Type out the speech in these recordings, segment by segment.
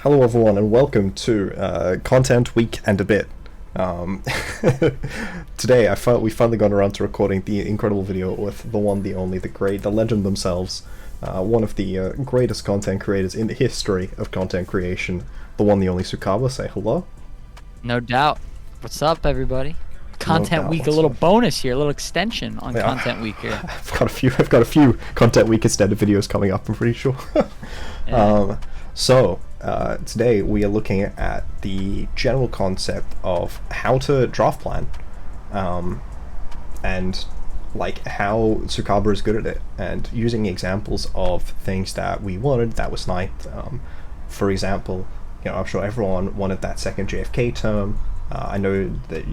Hello everyone and welcome to Content Week and a Bit. Today we finally got around to recording the incredible video with the one, the only, the great, the legend themselves, one of the greatest content creators in the history of content creation, the one, the only Sucaba. Say hello. No doubt. What's up, everybody? Content Week, a little bonus here, a little extension on Content Week here. I've got a few Content Week extended videos coming up, I'm pretty sure. Today we are looking at the general concept of how to draft plan, and like how Sucaba is good at it, and using examples of things that we wanted that was sniped. For example, I'm sure everyone wanted that second JFK term. I know that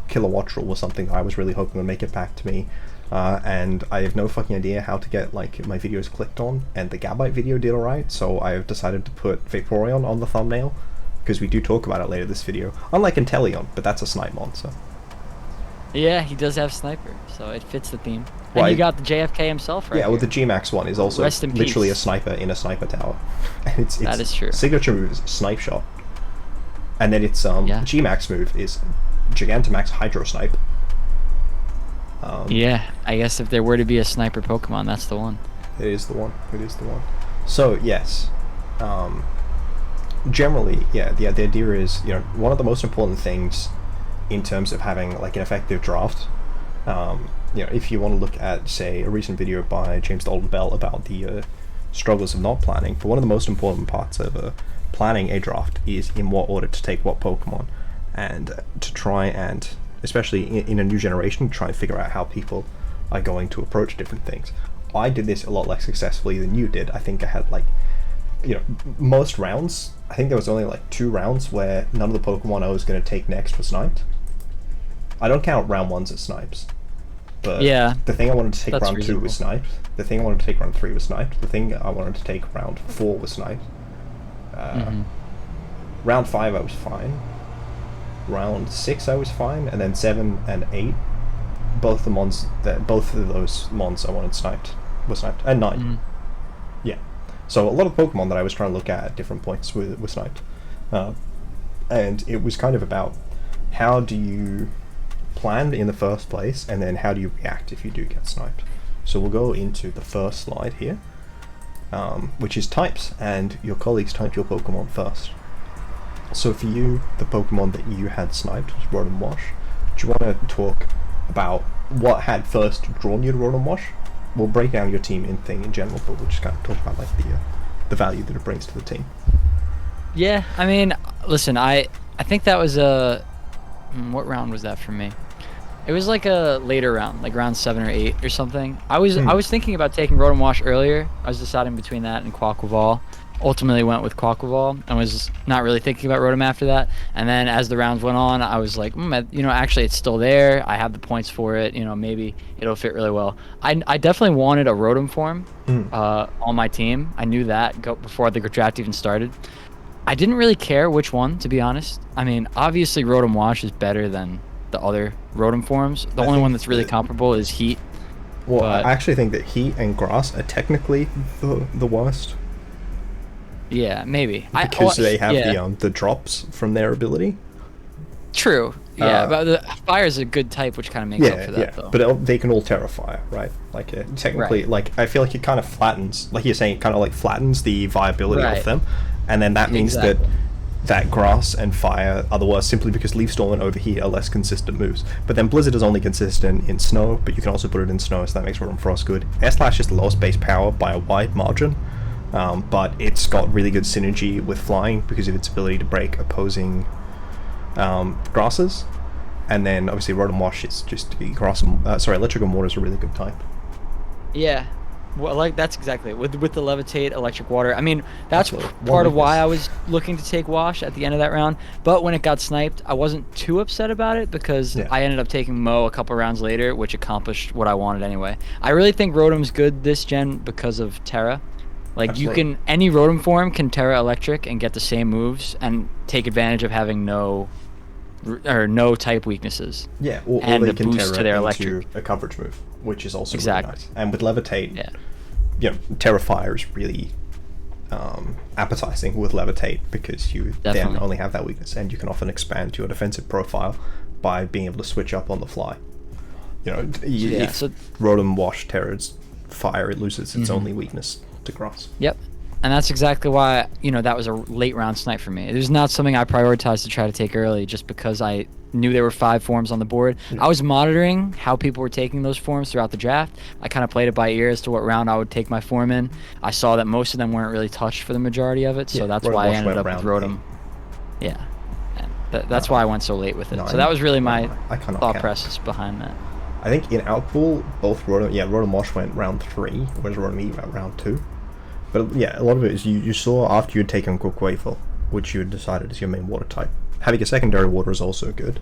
Kilowattrel was something that I was really hoping would make it back to me. And I have no fucking idea how to get like my videos clicked on, and the Gabite video did alright, so I've decided to put Vaporeon on the thumbnail, because we do talk about it later this video. Unlike Inteleon, but that's a snipe monster. Yeah, he does have sniper, so it fits the theme. Well, and you got the JFK himself right Yeah, well here. the G-Max one is also literally a sniper in a sniper tower. And that is true. Signature move is Snipe Shot. And then its G-Max move is Gigantamax Hydro Snipe. Yeah, I guess if there were to be a sniper Pokemon, that's the one. It is the one. So yes, generally, yeah, the idea is, one of the most important things in terms of having like an effective draft. If you want to look at, say, a recent video by James Dalton Bell about the struggles of not planning, but one of the most important parts of planning a draft is in what order to take what Pokemon, and to try and, especially in a new generation, try and figure out how people are going to approach different things. I did this a lot less successfully than you did. I think I had most rounds, I think there was only like 2 rounds where none of the Pokemon I was going to take next was sniped. I don't count round 1s as snipes, but yeah, the thing I wanted to take round reasonable. 2 was sniped, the thing I wanted to take round 3 was sniped, the thing I wanted to take round 4 was sniped. Round 5 I was fine. Round 6 I was fine, and then 7 and 8, both of those mons I wanted sniped were sniped, and 9. Yeah, so a lot of Pokemon that I was trying to look at different points were sniped, and it was kind of about how do you plan in the first place, and then how do you react if you do get sniped. So we'll go into the first slide here, which is types, and your colleagues typed your Pokemon first. So for you, the Pokemon that you had sniped was Rotom Wash. Do you want to talk about what had first drawn you to Rotom Wash? We'll break down your team in general, but we'll just kind of talk about like the value that it brings to the team. Yeah, I mean, listen, I think that was what round was that for me? It was like a later round, like round 7 or 8 or something. I was thinking about taking Rotom Wash earlier. I was deciding between that and Quaquaval. Ultimately went with Quaquaval and was not really thinking about Rotom after that. And then as the rounds went on, I was like, actually it's still there. I have the points for it. Maybe it'll fit really well. I definitely wanted a Rotom form on my team. I knew that before the draft even started. I didn't really care which one, to be honest. I mean, obviously Rotom Wash is better than the other Rotom forms. The only one that's really comparable is Heat. Well, I actually think that Heat and Grass are technically the worst. Yeah, maybe. Because they have the drops from their ability. True. Yeah, but the fire is a good type, which kind of makes up for that, though. But they can all Terra Fire, right? Like, technically, like, I feel like it kind of flattens, like you're saying, it kind of like flattens the viability of them. And then that means that Grass and Fire are the worst simply because Leaf Storm and Overheat are less consistent moves. But then Blizzard is only consistent in Snow, but you can also put it in Snow, so that makes Rotom Frost good. Air-Slash is the lowest base power by a wide margin. But it's got really good synergy with flying because of its ability to break opposing grasses, and then obviously Rotom Wash is just Electric and Water is a really good type. Yeah, well, like that's exactly it. With the Levitate, Electric Water. I mean, that's part of why I was looking to take Wash at the end of that round. But when it got sniped, I wasn't too upset about it because I ended up taking Mow a couple rounds later, which accomplished what I wanted anyway. I really think Rotom's good this gen because of Terra. Like, any Rotom form can Terra Electric and get the same moves and take advantage of having no type weaknesses. Yeah, or they can Terra to their electric. A coverage move, which is also really nice. And with Levitate, Terra Fire is really appetizing with Levitate, because you Definitely. then only have that weakness, and you can often expand your defensive profile by being able to switch up on the fly. You know, if Rotom Wash Terror's fire, it loses its only weakness to grass. Yep. And that's exactly why, you know, that was a late round snipe for me. It was not something I prioritized to try to take early, just because I knew there were 5 forms on the board. I was monitoring how people were taking those forms throughout the draft. I kind of played it by ear as to what round I would take my form in. I saw that most of them weren't really touched for the majority of it, so that's Rotom why I Wash ended went up with round Rotom. Yeah. And that's why I went so late with it. So that was really my thought process behind that. I think in our pool, both Rotom Wash went round 3, whereas Rotom E went round 2. But yeah, a lot of it is you saw after you'd taken Quaquaval, which you had decided is your main water type. Having a secondary water is also good,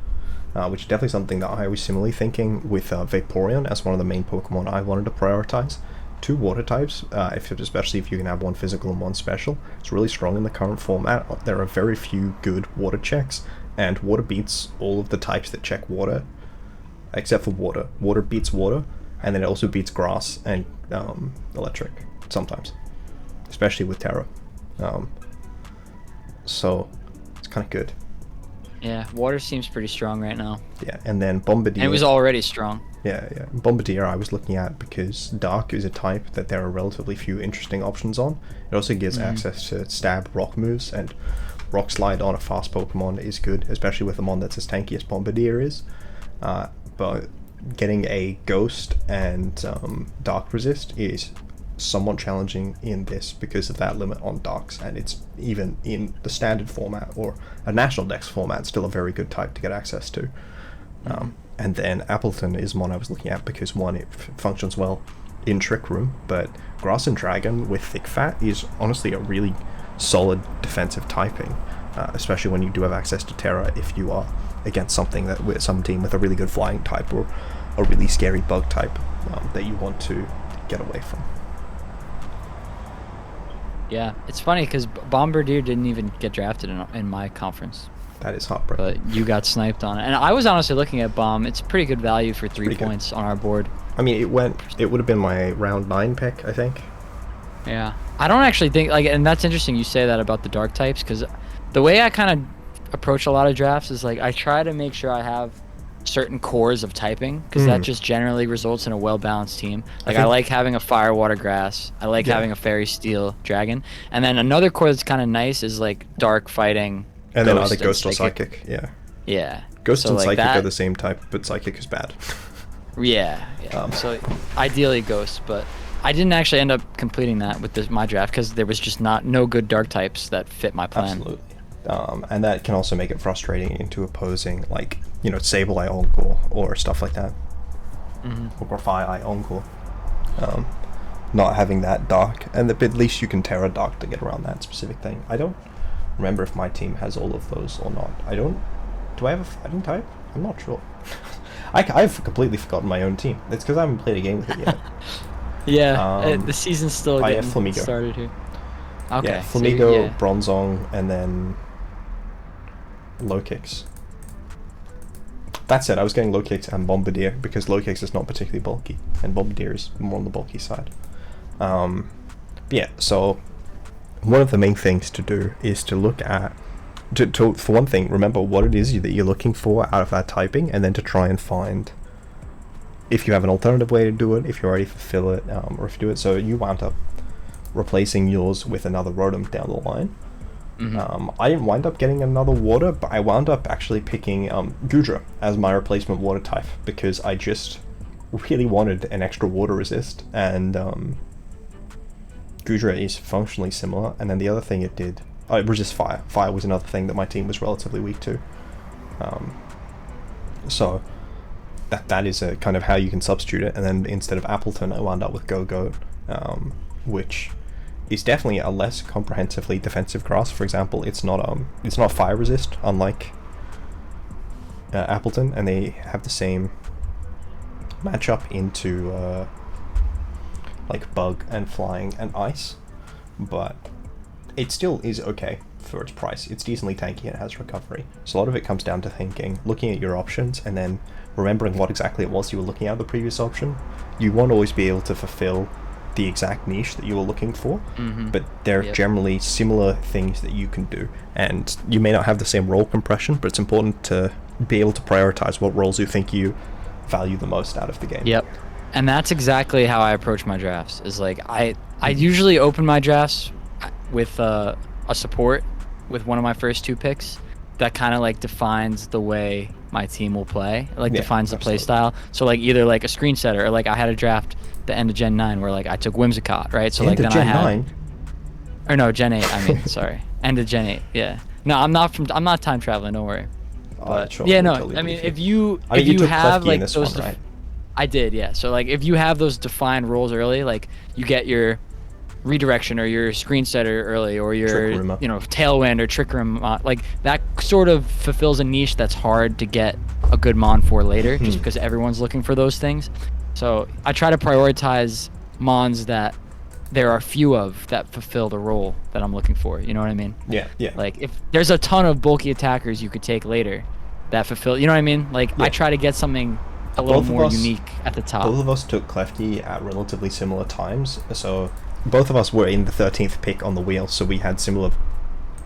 which is definitely something that I was similarly thinking with Vaporeon as one of the main Pokemon I wanted to prioritize. 2 water types, especially if you can have one physical and one special. It's really strong in the current format. There are very few good water checks, and water beats all of the types that check water, except for water. Water beats water, and then it also beats grass and electric sometimes, especially with Terra. So it's kind of good. Yeah, water seems pretty strong right now. Yeah, and then Bombirdier. And it was already strong. Yeah. Bombirdier I was looking at because Dark is a type that there are relatively few interesting options on. It also gives access to stab rock moves, and Rock Slide on a fast Pokemon is good, especially with a mon that's as tanky as Bombirdier is. But getting a Ghost and Dark Resist is somewhat challenging in this because of that limit on Darks, and it's even in the standard format or a National Dex format still a very good type to get access to. And then Appletun is one I was looking at because one, it functions well in Trick Room, but Grass and Dragon with Thick Fat is honestly a really solid defensive typing, especially when you do have access to Terra if you are against something that with some team with a really good flying type or a really scary bug type that you want to get away from. Yeah, it's funny because Bombirdier didn't even get drafted in my conference. That is heartbreaking. But you got sniped on it. And I was honestly looking at Bomb. It's pretty good value for 3 points on our board. I mean, it would have been my round 9 pick, I think. Yeah. I don't actually think, and that's interesting you say that about the dark types, because the way I kind of approach a lot of drafts is I try to make sure I have certain cores of typing, because that just generally results in a well-balanced team. I like having a fire, water, grass. I like having a fairy, steel, dragon. And then another core that's kind of nice is dark fighting, and then either ghost or psychic. Yeah. Ghost and psychic are the same type, but psychic is bad. Yeah. So ideally ghost, but I didn't actually end up completing that with my draft because there was just no good dark types that fit my plan. Absolutely. And that can also make it frustrating into opposing, Sableye Encore or stuff like that. Or Grafai Encore. Not having that dark, and at least you can Terra Dark to get around that specific thing. I don't remember if my team has all of those or not. Do I have a fighting type? I'm not sure. I've completely forgotten my own team. It's because I haven't played a game with it yet. Yeah, the season's still getting Flamigo. Started here. Okay. Yeah, Flamigo, Bronzong, and then Low Kicks. That said, I was getting Low Kicks and Bombirdier because Low Kicks is not particularly bulky, and Bombirdier is more on the bulky side. Yeah, so one of the main things to do is to look at, for one thing, remember what it is that you're looking for out of that typing, and then to try and find if you have an alternative way to do it, if you already fulfill it, or if you do it. So you wound up replacing yours with another Rotom down the line. I didn't wind up getting another water, but I wound up actually picking Goodra as my replacement water type because I just really wanted an extra water resist, and Goodra is functionally similar. And then the other thing it did, it resists fire. Fire was another thing that my team was relatively weak to. So that is a kind of how you can substitute it. And then instead of Appletun, I wound up with Go-Go, which is definitely a less comprehensively defensive grass. For example, it's not fire resist, unlike Appletun, and they have the same matchup into bug and flying and ice, but it still is okay for its price. It's decently tanky and it has recovery. So a lot of it comes down to thinking, looking at your options, and then remembering what exactly it was you were looking at the previous option. You won't always be able to fulfill the exact niche that you were looking for, Mm-hmm. but they're Yep. generally similar things that you can do. And you may not have the same role compression, but it's important to be able to prioritize what roles you think you value the most out of the game. Yep. And that's exactly how I approach my drafts. Is like I usually open my drafts with a support with one of my first 2 picks that kind of like defines the way my team will play, like Yeah, defines the play absolutely. style. So like either like a screen setter, or like I had a draft the end of Gen 9 where like I took Whimsicott, right? So like End of then I Gen had 9? or no, Gen 8, I mean, sorry. End of Gen 8. Yeah. No, I'm not time traveling, don't worry. But Sure, yeah, I'll no. totally I mean, believe if you I mean, you took have Klefki like in this those one, right? I did, yeah. So like if you have those defined roles early, like you get your redirection or your screen setter early, or your Trick Room up. tailwind or trick room, like that sort of fulfills a niche that's hard to get a good mon for later, just because everyone's looking for those things. So I try to prioritize mons that there are few of that fulfill the role that I'm looking for. You know what I mean? Yeah, yeah. Like if there's a ton of bulky attackers you could take later that fulfill, you know what I mean? Like Yeah. I try to get something a little Both of more us- unique at the top. Both of us took Klefki at relatively similar times, so both of us were in the 13th pick on the wheel, so we had similar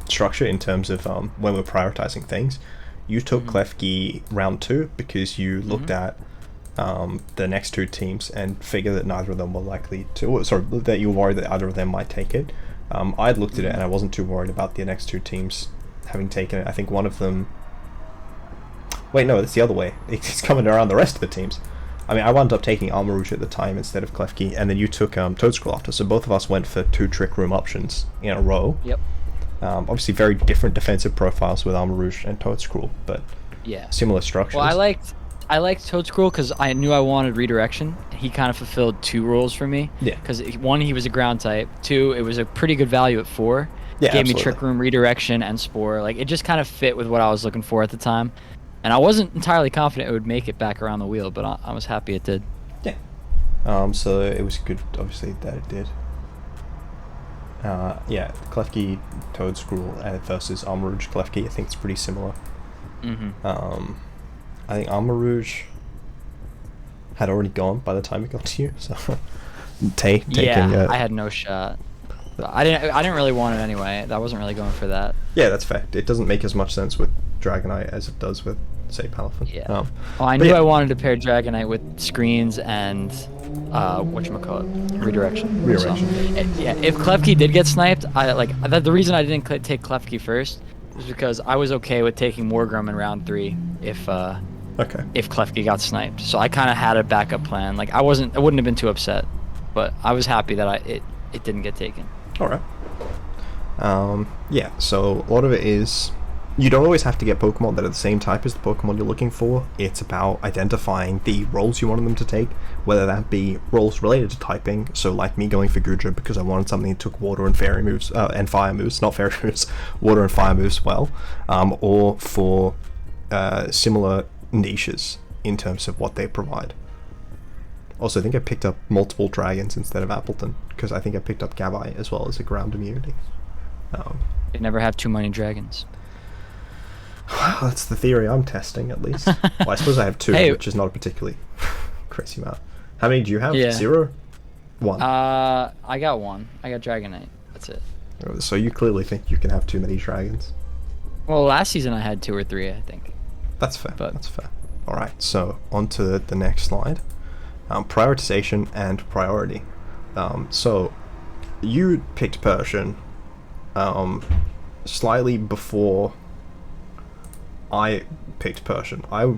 structure in terms of when we're prioritizing things. You took Klefki round 2 because you looked at the next 2 teams and figured that neither of them were likely to, sorry, that you were worried that either of them might take it. I'd looked at it and I wasn't too worried about the next 2 teams having taken it. I think one of them... Wait, no, it's the other way. It's coming around the rest of the teams. I mean, I wound up taking Armarouge at the time instead of Klefki, and then you took Toadscroll after, so both of us went for 2 Trick Room options in a row. Yep. Obviously very different defensive profiles with Armarouge and Toadscroll, but Yeah. similar structures. Well, I liked Toadscroll because I knew I wanted redirection. He kind of fulfilled 2 roles for me. Yeah. Because 1, he was a ground type. 2, it was a pretty good value at 4. Yeah, Gave absolutely. me Trick Room, Redirection, and Spore. Like it just kind of fit with what I was looking for at the time. And I wasn't entirely confident it would make it back around the wheel, but I was happy it did. Yeah. So it was good, obviously, that it did. Yeah, Klefki, Toadscroll versus Armarouge Klefki, I think it's pretty similar. I think Armarouge had already gone by the time it got to you, so taking Yeah, I had no shot. But I didn't really want it anyway. I wasn't really going for that. Yeah, that's fair. It doesn't make as much sense with Dragonite as it does with, say, Palafin. Yeah. Well, I but knew yeah. I wanted to pair Dragonite with screens and whatchamacallit, Redirection. Redirection. So, yeah, if Klefki did get sniped, the reason I didn't take Klefki first was because I was okay with taking Morgrim in round 3 if Klefki got sniped. So I kind of had a backup plan. Like I wouldn't have been too upset, but I was happy that it didn't get taken. All right. Yeah, so a lot of it is, you don't always have to get Pokemon that are the same type as the Pokemon you're looking for. It's about identifying the roles you wanted them to take, whether that be roles related to typing, so like me going for Goodra because I wanted something that took water and fairy moves, and fire moves, not fairy moves, water and fire moves well, or for similar niches in terms of what they provide. Also, I think I picked up multiple dragons instead of Appletun, because I think I picked up Gabite as well as a ground immunity. You never have too many dragons. That's the theory I'm testing, at least. Well, I suppose I have 2, Hey. which is not a particularly crazy amount. How many do you have? Yeah. 0? 1. I got 1. I got Dragonite. That's it. So you clearly think you can have too many dragons. Well, last season I had 2 or 3, I think. That's fair. But- That's fair. Alright, so on to the next slide. Prioritization and priority. So you picked Persian slightly before I picked Persian. I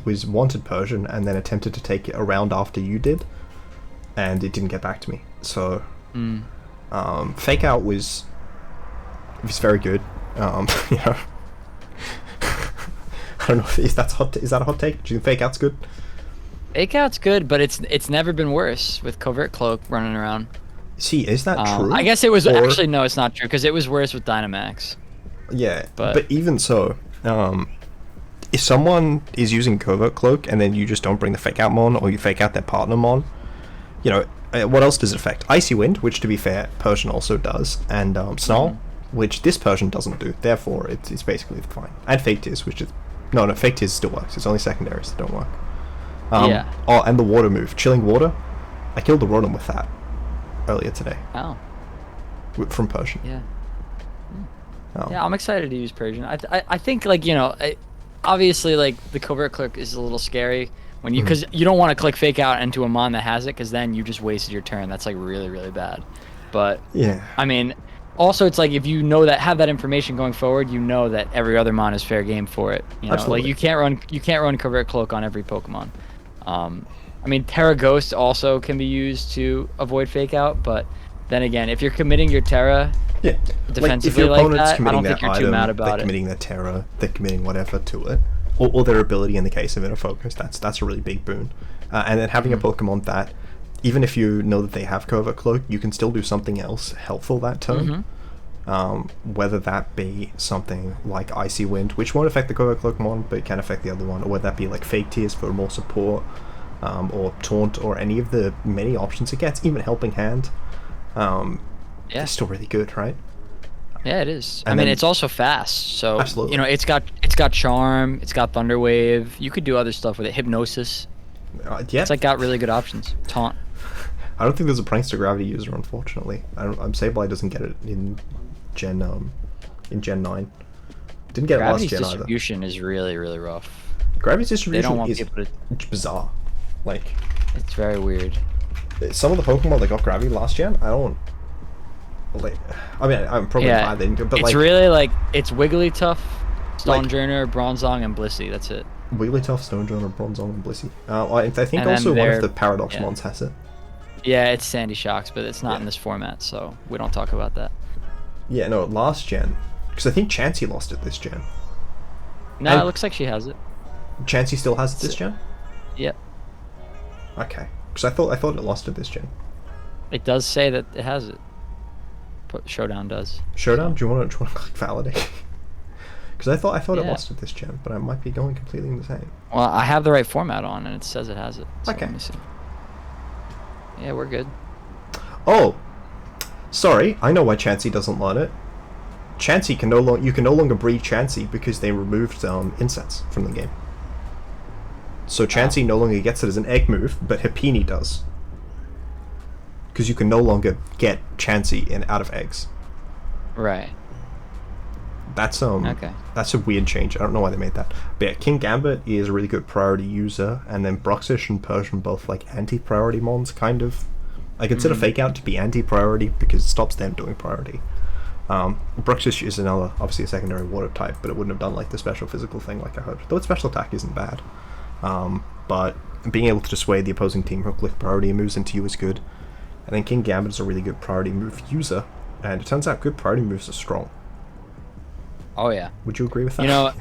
was wanted Persian and then attempted to take it around after you did, and it didn't get back to me. So Fake Out was very good. You know, I don't know if is that a hot take? Do you think Fake Out's good? Fake Out's good, but it's never been worse with Covert Cloak running around. See, is that true? I guess it was Or- actually no, it's not true because it was worse with Dynamax. Yeah, But- but even so, if someone is using Covert Cloak and then you just don't bring the Fake Out Mon, or you Fake Out their partner Mon, you know, what else does it affect? Icy Wind, which to be fair, Persian also does, and Snarl, which this Persian doesn't do, therefore it's basically fine. And Fake Tears, which is... No, Fake Tears still works, it's only secondaries that don't work. Yeah. Oh, and the water move, Chilling Water, I killed the Rotom with that. earlier today. Oh. From Persian. Yeah. Oh. Yeah, I'm excited to use Persian. I think, like, you know, obviously, like, the covert click is a little scary when you, because you don't want to click fake out into a mon that has it, because then you just wasted your turn. That's like really, really bad. But yeah, I mean, also it's like if you know that, have that information going forward, you know that every other mon is fair game for it. You know, Absolutely. like you can't run covert cloak on every Pokemon. I mean, Terra Ghost also can be used to avoid fake out, but then again, if you're committing your Terra defensively like, if your opponent's that, I don't think you're too mad about they're it. committing their Terra, they're committing whatever to it, or their ability in the case of Inner Focus. That's a really big boon. And then having a Pokemon that, even if you know that they have Covert Cloak, you can still do something else helpful that turn. Whether that be something like Icy Wind, which won't affect the Covert Cloak mon, but it can affect the other one, or whether that be like Fake Tears for more support, or Taunt, or any of the many options it gets, even Helping Hand. It's still really good, right? Yeah, it is. And I mean, then- it's also fast, so Absolutely. you know, it's got Charm, it's got Thunder Wave. You could do other stuff with it. Hypnosis. Yeah. It's like got really good options. Taunt. I don't think there's a Prankster Gravity user, unfortunately. I'm Sableye doesn't get it in Gen 9. Didn't get it last Gravity's gen either. distribution is really, really rough. Gravity's They distribution don't want is people to. bizarre. Like, It's very weird. some of the Pokemon that got Gravity last gen, I don't. Like, I mean, I'm probably glad they didn't do it, but it's like, really like it's Wigglytuff, Like- Stonjourner, Bronzong, and Blissey. That's it. Wigglytuff, Stonjourner, Bronzong, and Blissey. I think And also then one of they're- the Paradox yeah. mons has it. Yeah, it's Sandy Shocks, but it's not Yeah. in this format, so we don't talk about that. Yeah, no, last gen. Because I think Chansey lost it this gen. No, And- it looks like she has it. Chansey still has it this gen? Yep. Okay. Because I thought it lost it this gen. It does say that it has it. But Showdown does. Showdown? Do you want to click validate? Because I thought it Yeah. lost it this gen, but I might be going completely insane. Well, I have the right format on, and it says it has it. So Okay. Let me see. Yeah, we're good. Oh, sorry. I know why Chansey doesn't learn it. Chansey can you can no longer breed Chansey because they removed insets from the game. So Chansey no longer gets it as an egg move, but Happiny does. Because you can no longer get Chansey out of eggs. Right. That's Okay. that's a weird change. I don't know why they made that. But yeah, Kingambit is a really good priority user, and then Bruxish and Persian both like anti-priority mons, kind of. I consider Fake Out to be anti-priority because it stops them doing priority. Bruxish is another, obviously a secondary water type, but it wouldn't have done like the special physical thing like I hoped. Though its special attack isn't bad. But being able to dissuade the opposing team who click priority moves into you is good. And then Kingambit is a really good priority move user, and it turns out good priority moves are strong. Oh yeah. Would you agree with that? You know,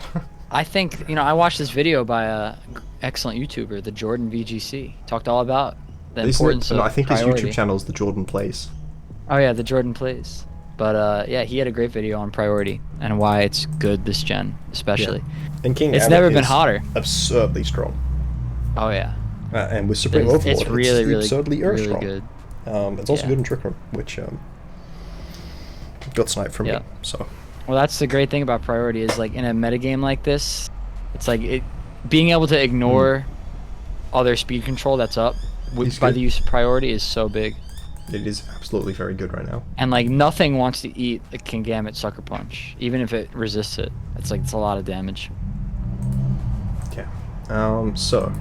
I think, you know, I watched this video by a excellent YouTuber, the JordanVGC. Talked all about the importance of I think his priority. YouTube channel is the Jordan Plays. Oh yeah, the Jordan Plays. But yeah, he had a great video on priority and why it's good this gen, especially. And King It's Abbott never been is hotter. Absurdly strong. Oh yeah. And with Supreme It's Overlord, really, really, absurdly really strong. good. It's also Yeah. good in Trick Room, which got sniped from Yeah. me. So Well, that's the great thing about priority is like in a metagame like this, it's like being able to ignore other speed control that's up It's by good. the use of priority is so big. it is absolutely very good right now. And like nothing wants to eat a Kingambit Sucker Punch, even if it resists it. It's like it's a lot of damage. Yeah. So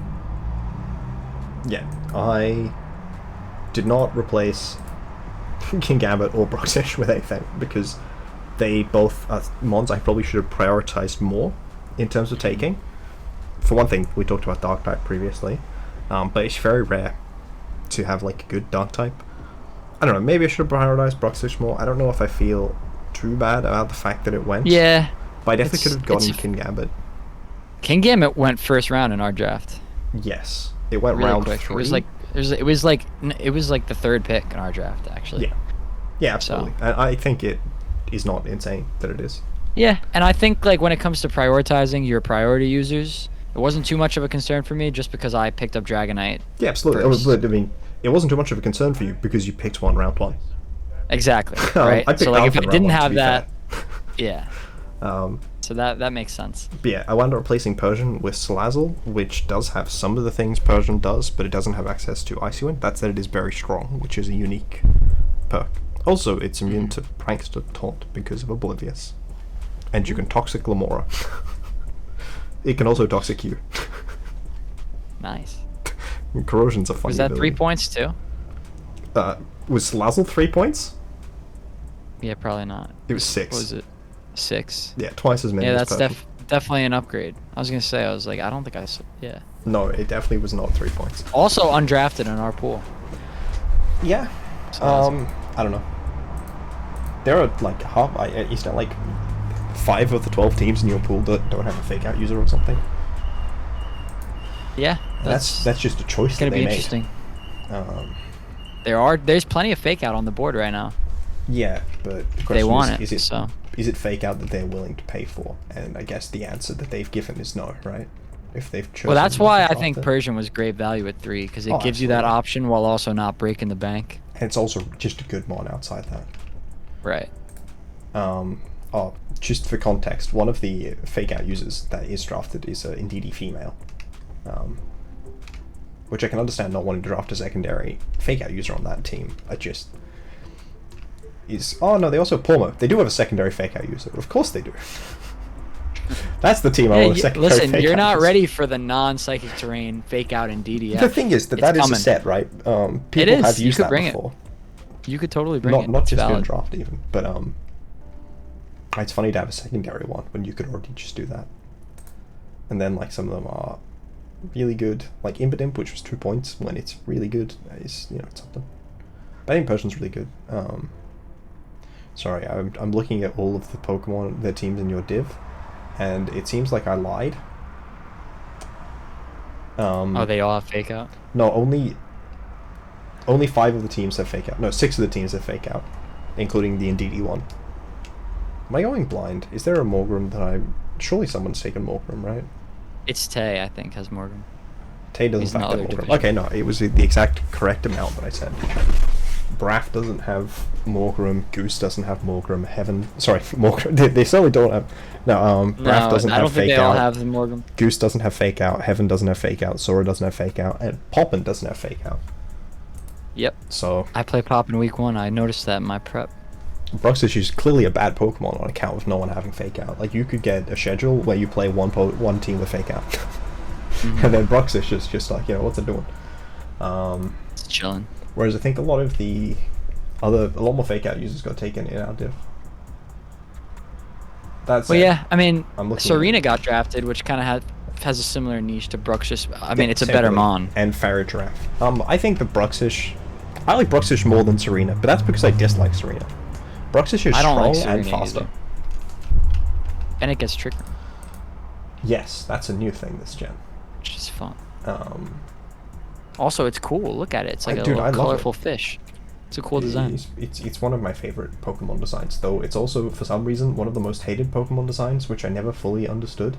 yeah, I did not replace Kingambit or Bruxish with anything because they both are mons I probably should have prioritized more in terms of taking. For one thing, we talked about Dark type previously, but it's very rare to have like a good Dark type. I don't know, maybe I should have prioritized Bruxish more. I don't know if I feel too bad about the fact that it went. Yeah. But I definitely could have gotten it's- Kingambit. Kingambit went first round in our draft. Yes. It went Really round quick. 3. It was like the third pick in our draft actually. Yeah. Yeah, absolutely. And I think it is not insane that it is. Yeah, and I think like when it comes to prioritizing your priority users, it wasn't too much of a concern for me just because I picked up Dragonite. Yeah, absolutely. I mean, it wasn't too much of a concern for you because you picked one round 1. Exactly. Right. I picked So like if Alpha I round didn't 1, to have be that, fair. yeah. So that makes sense. But yeah, I wound up replacing Persian with Salazzle, which does have some of the things Persian does, but it doesn't have access to Icy Wind. That said, it is very strong, which is a unique perk. Also, it's immune to Prankster Taunt because of Oblivious. And you can Toxic Lamora. It can also Toxic you. Nice. Corrosion's a funny Was that ability. 3 points too? Was Lazzle 3 points? Yeah, probably not. It was 6. What was it? 6? Yeah, twice as many Yeah, as that's Persian. definitely an upgrade. I was gonna say, I was like, I don't think yeah. No, it definitely was not 3 points. Also undrafted in our pool. Yeah. So I don't know. There are like is there like 5 of the 12 teams in your pool that don't have a fake out user or something? yeah, That's just a choice gonna that they be made. interesting. Um, There's plenty of fake out on the board right now. yeah, but the They question want is, it, so. Is it fake out that they're willing to pay for? And I guess the answer that they've given is no, right? If they've chosen. Well, that's not why to I draft think it. Persian was great value at 3, because it Oh, gives you that absolutely. option while also not breaking the bank. And it's also just a good mon outside that. Right. Just for context, one of the fake out users that is drafted is a Indeedee female. Which I can understand not wanting to draft a secondary fake out user on that team. Oh no, they also have Palmer. They do have a secondary fake out user. Of course they do. That's the team I want a secondary listen, fake you're out not user. ready for the non-psychic terrain fake out in DDF. The thing is that is a set, right? People is. have You used could that bring it. before. You could totally bring it. Not It's just in valid. draft even, but it's funny to have a secondary one when you could already just do that. And then like some of them are really good, like Impidimp, which was 2 points when it's really good, is it's something. But I think Persian's really good. Sorry, I'm looking at all of the Pokemon, their teams in your div, and it seems like I lied. Oh, they all have fake out? No, only 5 of the teams have fake out. No, 6 of the teams have fake out, including the Indeedee one. Am I going blind? Is there a Morgrem that surely someone's taken Morgrem, right? It's Tay, I think, has Morgan. Tay doesn't He's in the fact have other Morgrem. division. Okay, no, it was the exact correct amount that I said. Braff doesn't have Morgrem, Goose doesn't have Morgrem, Morgrem, they certainly don't have, Braff doesn't I don't have think fake they all out, have the Morgan. Goose doesn't have fake out, Heaven doesn't have fake out, Sora doesn't have fake out, and Poppin doesn't have fake out. Yep. So, I play Pop in week 1. I noticed that in my prep. Bruxish is clearly a bad Pokemon on account of no one having fake out. Like, you could get a schedule where you play one team with fake out. And then Bruxish is just like, what's it doing? It's chilling. Whereas I think a lot more fake out users got taken in our div. That's Well, yeah, I mean, I'm looking Serena at- got drafted, which kind of has a similar niche to Bruxish. I mean, it's a better Totally. mon. And Fairy Giraffe. I think the Bruxish, I like Bruxish more than Serena, but that's because I dislike Serena. Bruxish is I don't strong like and Serena faster. either. And it gets Trick Room, Yes, that's a new thing this gen. which is fun. Um, Also, it's cool. Look at it. It's like a Dude, little I love colorful it. fish. It's a cool design. It's one of my favorite Pokemon designs, though it's also, for some reason, one of the most hated Pokemon designs, which I never fully understood.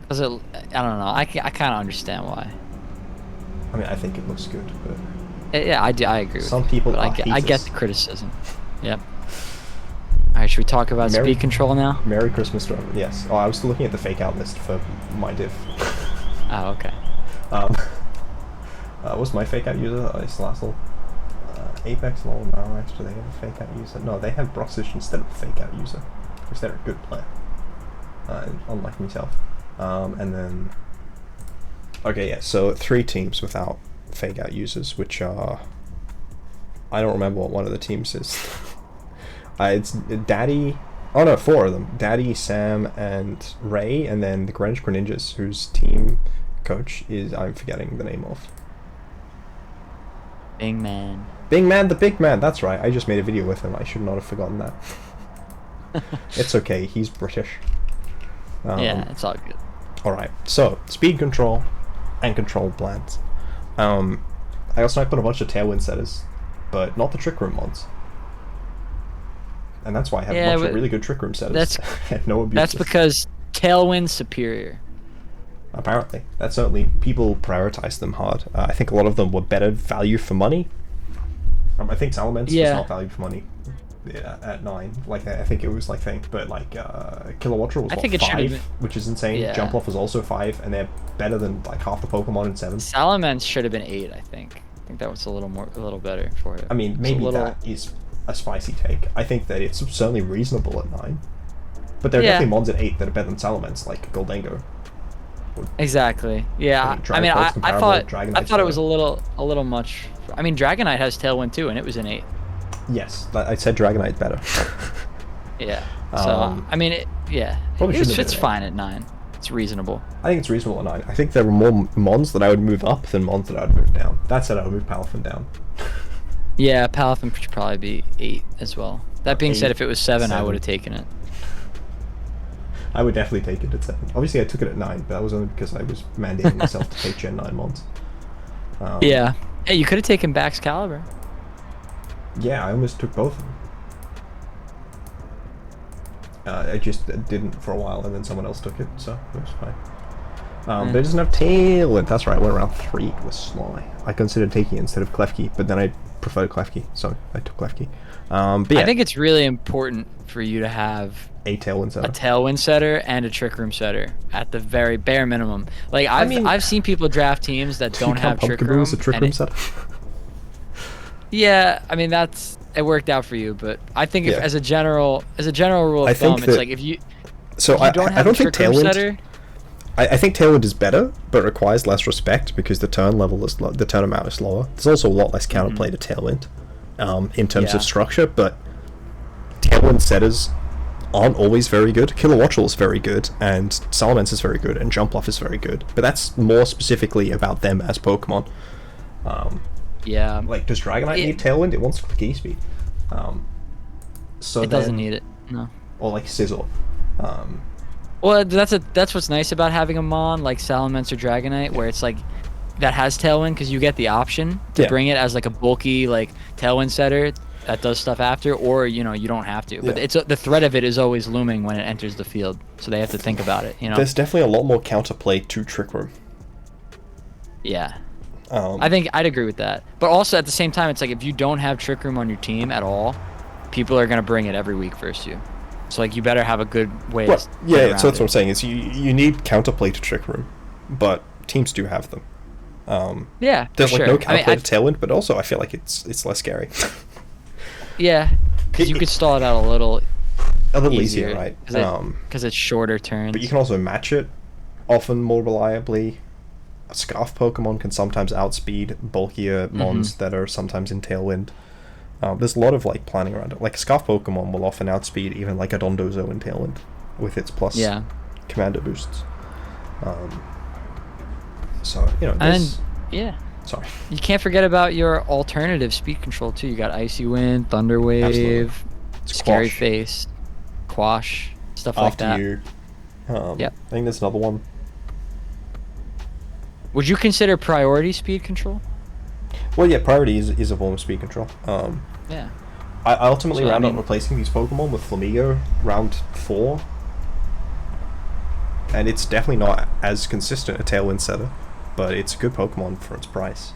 Cause I don't know. I kind of understand why. I mean, I think it looks good, but Yeah, I agree with some you, people but are I get haters. the criticism. Yep. All right, should we talk about Merry- speed control now? Merry Christmas to everyone. Yes. Oh, I was still looking at the fake out list for my div. Oh, okay. What's my fake out user? Slazzle. Apex, LOL, and Marowak, do they have a fake out user? No, they have Bruxish instead of a fake out user, because they're a good player. Unlike myself. And then... Okay, yeah, so 3 teams without fake out users, which are... I don't remember what one of the teams is. It's Daddy... Oh no, 4 of them. Daddy, Sam, and Ray, and then the Greenwich Greninjas, whose team coach is... I'm forgetting the name of. Bing man. Big Man, the Big Man, that's right. I just made a video with him. I should not have forgotten that. It's okay, he's British. Yeah, it's all good. Alright, so, speed control and control plans. I also put a bunch of Tailwind setters, but not the Trick Room ones. And that's why I have a bunch of really good Trick Room setters. And no abuse. That's because Tailwind's superior. Apparently. That's certainly, people prioritize them hard. I think a lot of them were better value for money. I think Salamence was not value for money at 9. Like, I think it was like but like Kilowattrel was I think it should 5, have which is insane. Yeah. Jumpluff was also 5, and they're better than like half the Pokemon in 7. Salamence should have been 8, I think. think that was a little better for it. I mean, maybe that is a spicy take. I think that it's certainly reasonable at 9. But there are definitely mons at 8 that are better than Salamence, like Goldango. Exactly. Yeah. I thought it was a little much. I mean, Dragonite has Tailwind too, and it was an 8. Yes, I said Dragonite better. Yeah. So I mean, it's fine at 9. It's reasonable. I think it's reasonable at 9. I think there were more mons that I would move up than mons that I would move down. That said, I would move Palafin down. Yeah, Palafin should probably be 8 as well. That being said, if it was 7, I would have taken it. I would definitely take it at 7. Obviously, I took it at 9, but that was only because I was mandating myself to take Gen 9 mons. Yeah. Hey, you could have taken Bax Caliber. Yeah, I almost took both of them. I just didn't for a while, and then someone else took it, so it was fine. But it doesn't have Tailwind. That's right, I went around 3 with Sly. I considered taking it instead of Klefki, but then I preferred Klefki, so I took Klefki. But yeah. I think it's really important for you to have a Tailwind setter and a Trick Room setter at the very bare minimum. Like I've seen people draft teams that don't have Trick Room. As a Trick Room setter? Yeah, I mean it worked out for you, but I think if, as a general rule of thumb, it's like if you don't have a Trick Room setter. I think Tailwind is better, but requires less respect because the turn amount is lower. There's also a lot less counterplay to Tailwind, in terms of structure. But Tailwind setters aren't always very good. Kilowattrel is very good, and Salamence is very good, and Jumpluff is very good. But that's more specifically about them as Pokemon. Yeah. Like, does Dragonite need Tailwind? It wants quick E-speed. So it doesn't need it. No. Or like Sizzle. Well, that's what's nice about having a mon like Salamence or Dragonite, where it's like that has Tailwind because you get the option to bring it as like a bulky like Tailwind setter that does stuff after, or you don't have to. But it's the threat of it is always looming when it enters the field, so they have to think about it. There's definitely a lot more counterplay to Trick Room. Yeah. I think I'd agree with that. But also at the same time, it's like if you don't have Trick Room on your team at all, people are gonna bring it every week versus you. So like you better have a good way. So that's what I'm saying is you need counterplay to Trick Room, but teams do have them. There's like no counterplay to Tailwind, but also I feel like it's less scary. Yeah, because you could stall it out a little easier, right? Because it's shorter turns. But you can also match it often more reliably. A Scarf Pokemon can sometimes outspeed bulkier mons that are sometimes in Tailwind. There's a lot of like planning around it. Like a Scarf Pokemon will often outspeed even like a Dondozo in Tailwind with its plus commander boosts. So sorry. You can't forget about your alternative speed control too. You got Icy Wind, Thunder Wave, Scary Face, Quash, stuff like that. I think there's another one. Would you consider Priority speed control? Well, yeah, Priority is a form of speed control. Yeah. I ultimately wound up replacing these Pokemon with Flamigo round 4. And it's definitely not as consistent a Tailwind setter, but it's a good Pokemon for its price.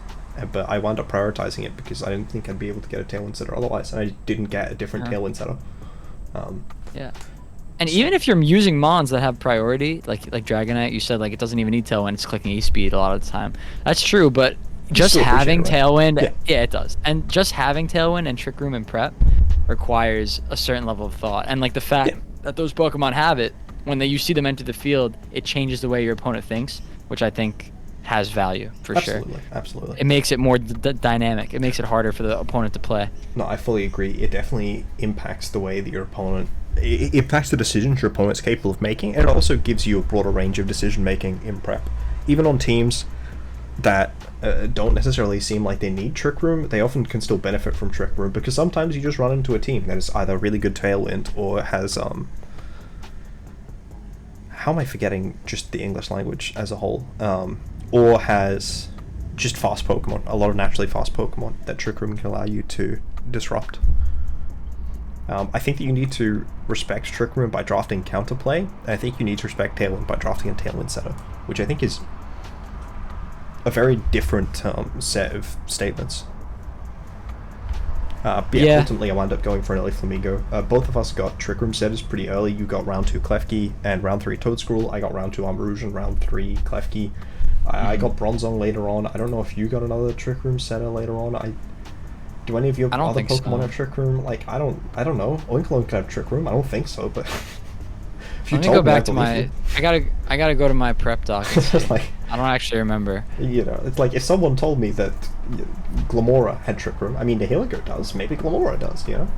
But I wound up prioritizing it because I didn't think I'd be able to get a Tailwind setter otherwise, and I didn't get a different Tailwind setter. Yeah. And even if you're using mons that have priority, like Dragonite, you said like it doesn't even need Tailwind, it's clicking E-speed a lot of the time. That's true, but just having Tailwind, it does. And just having Tailwind and Trick Room and Prep requires a certain level of thought. And like the fact that those Pokemon have it, when you see them enter the field, it changes the way your opponent thinks, which I think has value for sure. Absolutely. It makes it more dynamic. It makes it harder for the opponent to play. No, I fully agree. It definitely impacts the way that your opponent... It impacts the decisions your opponent's capable of making, and it also gives you a broader range of decision making in prep. Even on teams that don't necessarily seem like they need Trick Room, they often can still benefit from Trick Room, because sometimes you just run into a team that is either really good Tailwind or has... how am I forgetting just the English language as a whole? Or has just fast Pokemon, a lot of naturally fast Pokemon that Trick Room can allow you to disrupt. I think that you need to respect Trick Room by drafting Counterplay, and I think you need to respect Tailwind by drafting a Tailwind setter, which I think is a very different set of statements. Ultimately I wound up going for an early Flamigo. Both of us got Trick Room setters pretty early. You got round 2 Klefki and round 3 Toadskrull. I got round 2 Armarouge and round 3 Klefki. I got Bronzong later on. I don't know if you got another Trick Room setter later on. Do any of your other Pokemon have Trick Room? Like, I don't know. Oinkologne could have Trick Room. I don't think so, but if you Let me told go back I to my. you. I gotta go to my prep doc. And see. Like, I don't actually remember. You know, it's like if someone told me that Glamora had Trick Room. I mean, the Heligo does. Maybe Glamora does. You know,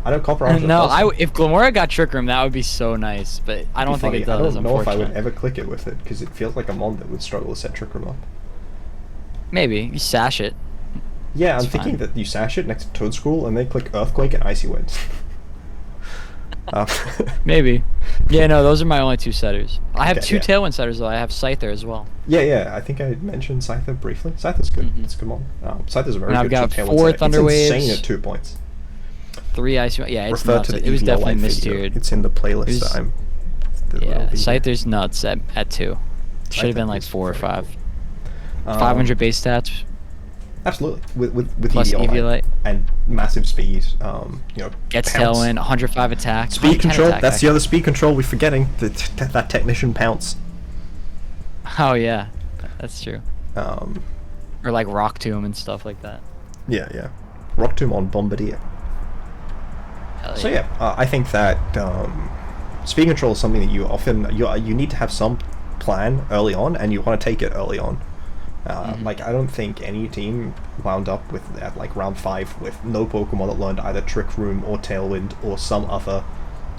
I know Copper Archer No, does. if Glamora got Trick Room, that would be so nice. But I don't think it does. I don't know if I would ever click it with it because it feels like a mon that would struggle to set Trick Room up. Maybe you sash it. Yeah, I'm thinking that you sash it next to Toadscroll and they click Earthquake and Icy Winds. Maybe. Yeah, no, those are my only two setters. I have two yeah. Tailwind setters though. I have Scyther as well. Yeah, I think I mentioned Scyther briefly. Scyther's good. It's a good mon. Scyther's a very and good I've got Tailwind 4 setter. Thunder Waves. It's insane at 2 points. 3 Icy. Yeah, it's Refer nuts. to the It was EVL definitely video. mistiered. It's in the playlist that I'm. Yeah, Scyther's nuts at 2. Should have been like 4 or 5. 500 base stats. Absolutely, with Plus Eviolite and massive speed. You know, gets pounce. Tailwind, 105 attack. Speed control. That's the other speed control we're forgetting. That technician pounce. Oh yeah, that's true. Or like Rock Tomb and stuff like that. Yeah. Rock Tomb on Bombirdier. So yeah, I think that speed control is something that you often you need to have some plan early on, and you want to take it early on. Like, I don't think any team wound up with at like round 5 with no Pokemon that learned either Trick Room or Tailwind or some other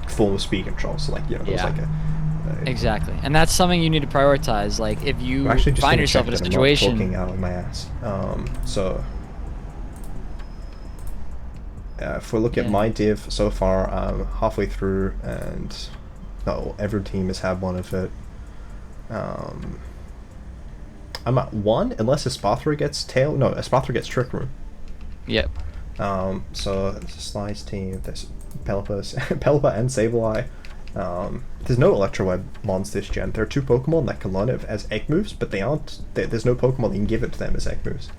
form of speed control. So like, you know, there was like exactly, and that's something you need to prioritize. Like, if you find yourself in a situation. I'm not talking out of my ass. So if we look at my div so far, I'm halfway through, and every team has had one of it. I'm at 1 unless Espathra gets Espathra gets Trick Room. Yep. So there's a Slice team, there's Pelipper and Sableye. There's no Electro Web mons this gen. There are 2 Pokemon that can learn it as egg moves, but they aren't. There's no Pokemon that can give it to them as egg moves.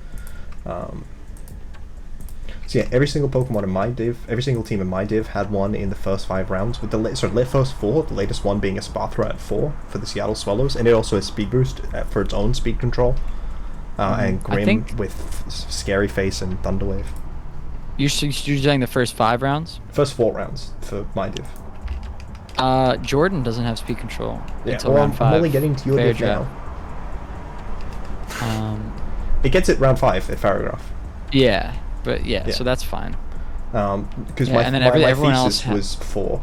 So yeah, every single Pokemon in my div, every single team in my div had one in the first 5 rounds, with the first 4, the latest one being Espathra at 4 for the Seattle Swallows, and it also has Speed Boost for its own speed control, and Grim with Scary Face and Thunderwave. You're saying the first 5 rounds? First 4 rounds for my div. Jordan doesn't have speed control until well, round 5. I'm only getting to your div now. It gets it round 5 at Paragraph. Yeah. But so that's fine. Because my everyone thesis else was 4.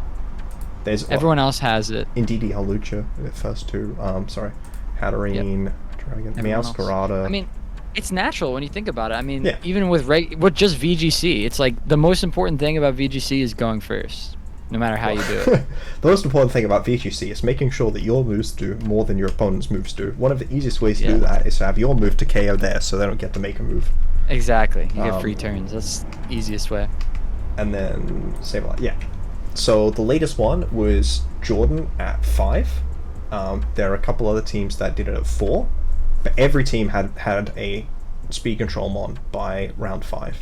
Everyone else has it. Indeed, Halucha, the first 2. Hatterene, Dragon, Meowscarada. I mean, it's natural when you think about it. I mean, even with just VGC, it's like the most important thing about VGC is going first, no matter how you do it. The most important thing about VGC is making sure that your moves do more than your opponent's moves do. One of the easiest ways to do that is to have your move to KO there, so they don't get to make a move. Exactly. You get free turns. That's the easiest way. And then Sableye. So the latest one was Jordan at 5. There are a couple other teams that did it at 4, but every team had a speed control mon by round 5.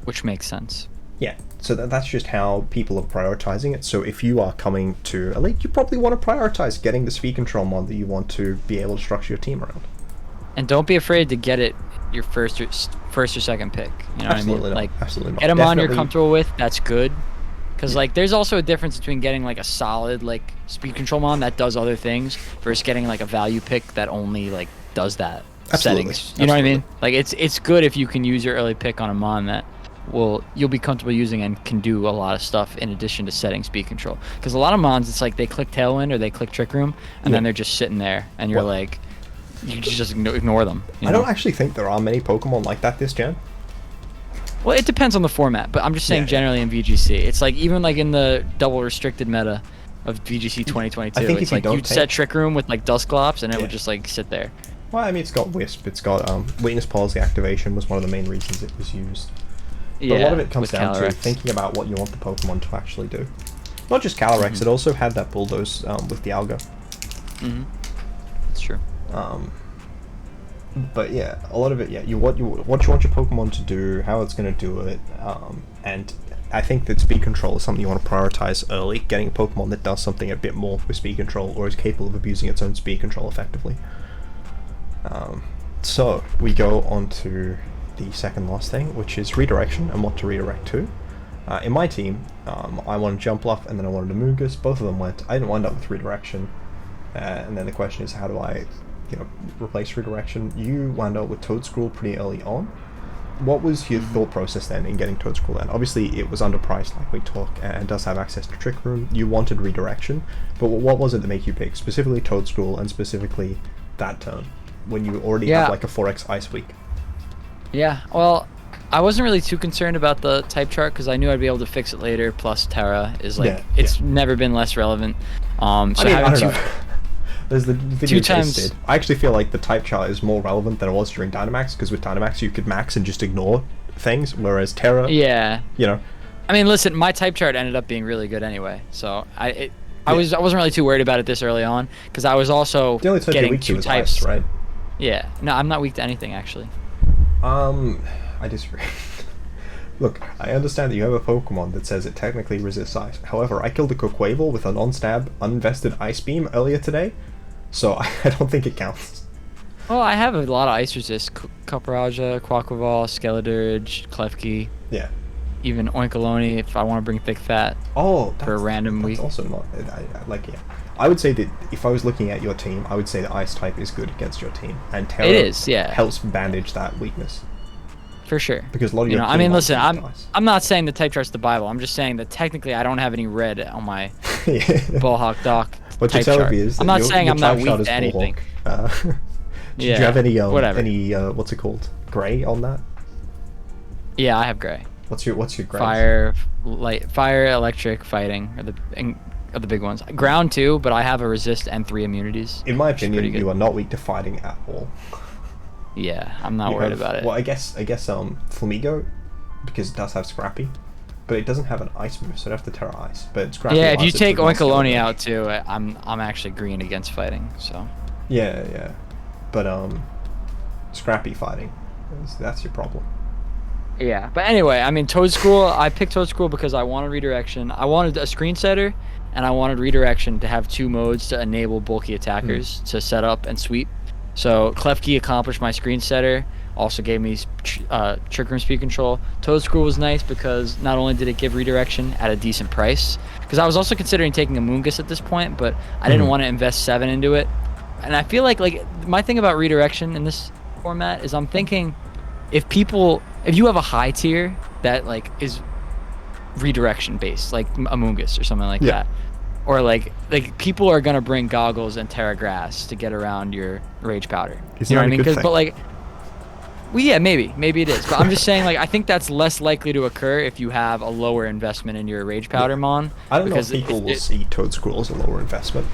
Which makes sense. Yeah. So that's just how people are prioritizing it. So if you are coming to Elite, you probably want to prioritize getting the speed control mon that you want to be able to structure your team around. And don't be afraid to get it your first or second pick. You know Absolutely what I mean? Not. Absolutely not. Get them on you're comfortable with. That's good. Because like, there's also a difference between getting like a solid like speed control mon that does other things versus getting like a value pick that only like does that settings. You know what I mean? Like it's good if you can use your early pick on a mon that you'll be comfortable using and can do a lot of stuff in addition to setting speed control. Because a lot of mons, it's like they click Tailwind or they click Trick Room and then they're just sitting there and you're like, you just ignore them. I don't actually think there are many Pokemon like that this gen. Well, it depends on the format, but I'm just saying generally in VGC. It's like even like in the double restricted meta of VGC 2022, it's like you'd set Trick Room with like Dusclops and it would just like sit there. Well, I mean, it's got Wisp, it's got Weakness Policy Activation was one of the main reasons it was used. But a lot of it comes down to thinking about what you want the Pokemon to actually do. Not just Calyrex, it also had that Bulldoze with Dialga. That's true. But yeah, a lot of it, what you want your Pokemon to do, how it's going to do it, and I think that speed control is something you want to prioritize early, getting a Pokemon that does something a bit more with speed control or is capable of abusing its own speed control effectively. So we go on to the second last thing, which is redirection and what to redirect to. In my team, I wanted Jumpluff and then I wanted Amoonguss. Both of them went. I didn't wind up with redirection. And then the question is, how do I, replace redirection? You wound up with Toedscruel pretty early on. What was your thought process then in getting Toedscruel then? Obviously, it was underpriced, like we talked, and does have access to Trick Room. You wanted redirection, but what was it that made you pick specifically Toedscruel and specifically that turn when you already have like a 4x Ice Week? Yeah, well, I wasn't really too concerned about the type chart because I knew I'd be able to fix it later. Plus, Terra is it's never been less relevant. So I don't know. There's the video times. I actually feel like the type chart is more relevant than it was during Dynamax, because with Dynamax you could max and just ignore things, whereas Terra, I mean, listen, my type chart ended up being really good anyway, so I wasn't really too worried about it this early on, because I was also getting two types. Ice, right? Yeah, no, I'm not weak to anything actually. I disagree. Look, I understand that you have a Pokemon that says it technically resists ice. However, I killed a Quaquaval with a non-stab, uninvested Ice Beam earlier today, so I don't think it counts. Well, I have a lot of ice resist. Capraja, Quaquaval, Skeledirge, Klefki. Yeah. Even Oinkaloni if I want to bring Thick Fat. Oh, for a random week. That's also not... I would say that if I was looking at your team, I would say the Ice type is good against your team, and Terra helps bandage that weakness. For sure. Because a lot of your I mean, listen, I'm not saying the type chart's the Bible. I'm just saying that technically I don't have any red on my Bullhawk Doc type chart. I'm not saying I'm not weak to anything. Did you have any what's it called? Gray on that? Yeah, I have gray. What's your gray? Fire, electric, fighting are the big ones. Ground too, but I have a resist and 3 immunities. In my opinion, you are not weak to fighting at all. Yeah, I'm not worried about it. Well, I guess Flamigo, because it does have Scrappy, but it doesn't have an ice move, so it have to Terra Ice. But Scrappy. Yeah, if you take Oinkaloni out too, I'm actually green against fighting. So. Yeah, but Scrappy fighting, that's your problem. Yeah, but anyway, I mean Toedscruel. I picked Toedscruel because I wanted redirection. I wanted a screen setter, and I wanted redirection to have 2 modes to enable bulky attackers to set up and sweep. So Klefki accomplished my screen setter, also gave me Trick Room speed control. Toedscruel was nice because not only did it give redirection at a decent price, because I was also considering taking Amoonguss at this point, but I didn't want to invest 7 into it. And I feel like my thing about redirection in this format is I'm thinking if you have a high tier that is redirection based, like Amoonguss or something like that. Or like people are gonna bring goggles and Terra Grass to get around your Rage Powder. You know what I mean? Maybe it is. But I'm just saying, I think that's less likely to occur if you have a lower investment in your Rage Powder mon. I don't know if people will see Toedscruel as a lower investment.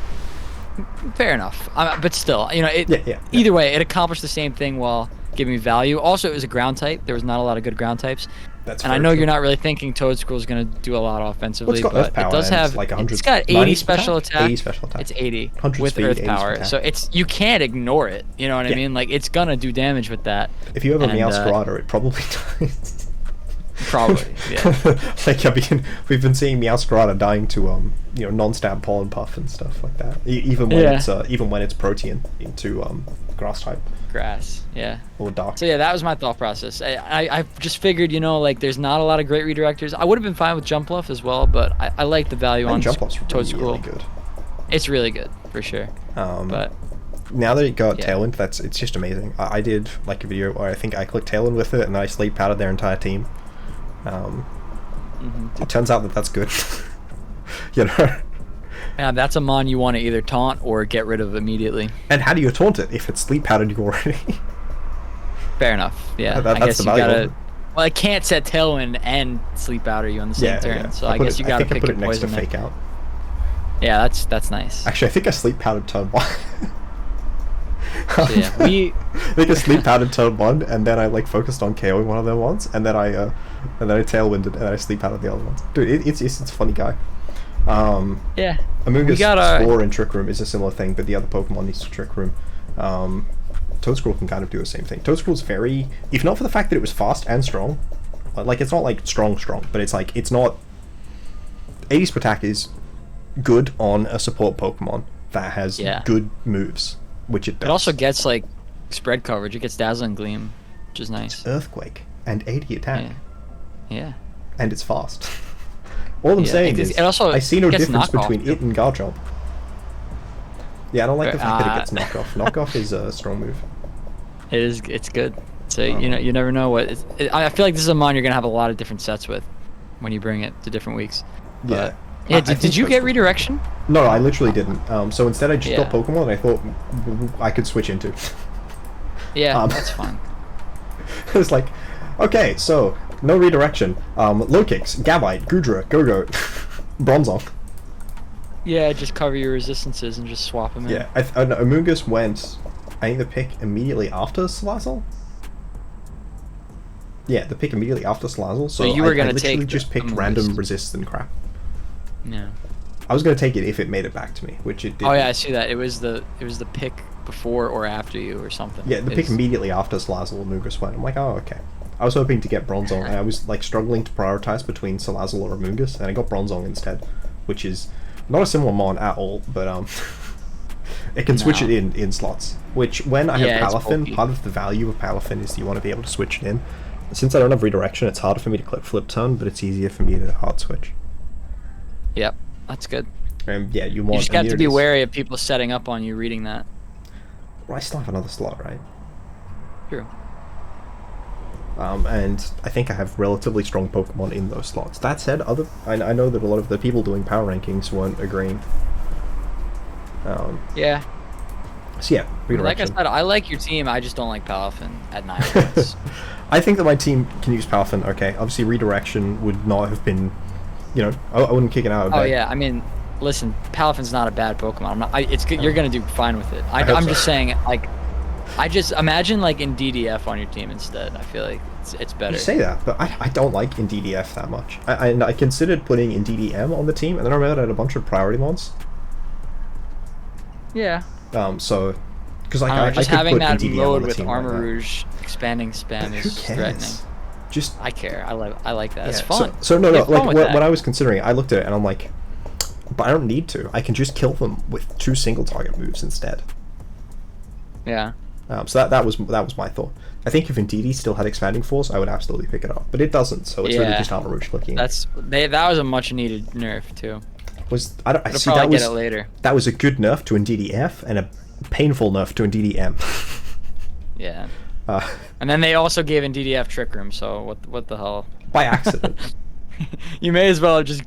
Fair enough, but still, either way, it accomplished the same thing while giving me value. Also, it was a ground type. There was not a lot of good ground types. And I know you're not really thinking Toedscruel is going to do a lot offensively, but it does have it's got 80 special attack. It's 80 with Earth Power, so you can't ignore it. You know what I mean? It's gonna do damage with that. If you have a Meowscarada, it probably dies. Probably, yeah. We've been seeing Meowscarada dying to non-stab pollen puff and stuff like that. Even when it's protean into grass type. Grass, yeah. Or dark. So yeah, that was my thought process. I just figured, there's not a lot of great redirectors. I would have been fine with Jumpluff as well, but I like the value on Toedscruel. Really good. It's really good for sure. But now that it got Tailwind, it's just amazing. I did a video where I think I clicked Tailwind with it and I sleep powdered their entire team. It turns out that's good. Yeah, that's a mon you want to either taunt or get rid of immediately. And how do you taunt it if it's sleep powdered you already? Fair enough. Yeah, I guess you gotta. Well, I can't set Tailwind and sleep powder you on the same turn, so I guess you gotta pick a poison. I put it next to Fake Out. Yeah, that's nice. Actually, I think I sleep powdered turn 1. So yeah, I think I sleep powdered turn 1, and then I focused on KOing one of them once, and then I tailwinded and I sleep powdered the other ones. Dude, it's a funny guy. Yeah. Amoonguss Spore in Trick Room is a similar thing, but the other Pokemon needs to Trick Room. Toedscruel can kind of do the same thing. Toedscruel's very, if not for the fact that it was fast and strong, it's not strong, but it's not. 80 attack is good on a support Pokemon that has good moves, which it does. It also gets spread coverage. It gets Dazzling Gleam, which is nice. Earthquake and 80 attack. Yeah. And it's fast. All I'm saying is, I see no difference between it and Garchomp. Yeah, I don't like the fact that it gets knockoff. Knockoff is a strong move. It's good. So you never know what. I feel like this is a mon you're gonna have a lot of different sets with when you bring it to different weeks. But, yeah. Did you get Redirection? No, I literally didn't. So instead, I just got Pokemon I thought I could switch into. Yeah, that's fine. It's like, okay, so no Redirection. Low kicks, Gabite, Goodra, Go-Go, Bronzong. Yeah, just cover your resistances and just swap them in. Yeah, Amoonguss went, I think the pick immediately after Salazzle? Yeah, the pick immediately after Salazzle, so you were gonna literally take just picked random resist and crap. Yeah. I was gonna take it if it made it back to me, which it did. Oh yeah, I see that. It was the pick before or after you or something. Yeah, the pick immediately after Salazzle and Amoonguss went. I'm like, oh, okay. I was hoping to get Bronzong, and I was like struggling to prioritize between Salazzle or Amoonguss, and I got Bronzong instead, which is not a similar mon at all, but it can switch it in slots. Which, when I have Palafin, part of the value of Palafin is you want to be able to switch it in. Since I don't have Redirection, it's harder for me to click Flip Turn, but it's easier for me to hard switch. Yep, that's good. Yeah, you just got to be wary of people setting up on you reading that. Well, I still have another slot, right? True. And I think I have relatively strong Pokemon in those slots. That said, I know that a lot of the people doing power rankings weren't agreeing. Yeah. So yeah, Redirection. Like I said, I like your team. I just don't like Palafin at 9 points. I think that my team can use Palafin. Okay, obviously Redirection would not have been, I wouldn't kick it out of bed. Oh yeah, I mean, listen, Palafin's not a bad Pokemon. It's good. You're gonna do fine with it. I'm just saying, like, I just imagine like in DDF on your team instead. I feel like it's better. You say that, but I don't like in DDF that much. I considered putting in DDM on the team, and then I remembered I had a bunch of priority mons. Yeah. So, because like I just could having put that in DDM mode on the with team Armor right Rouge expanding spam is threatening. Just I care. I like that. Yeah, it's fun. So no, like when I was considering, I looked at it and I'm like, but I don't need to. I can just kill them with 2 single target moves instead. Yeah. So that was my thought. I think if Indeedee still had Expanding Force, I would absolutely pick it up, but it doesn't. So it's really just Armor Rouge clicking. That was a much needed nerf too. I see that was later. That was a good nerf to Indeedee F and a painful nerf to Indeedee M. Yeah. And then they also gave Indeedee F Trick Room. So what the hell? By accident. You may as well have just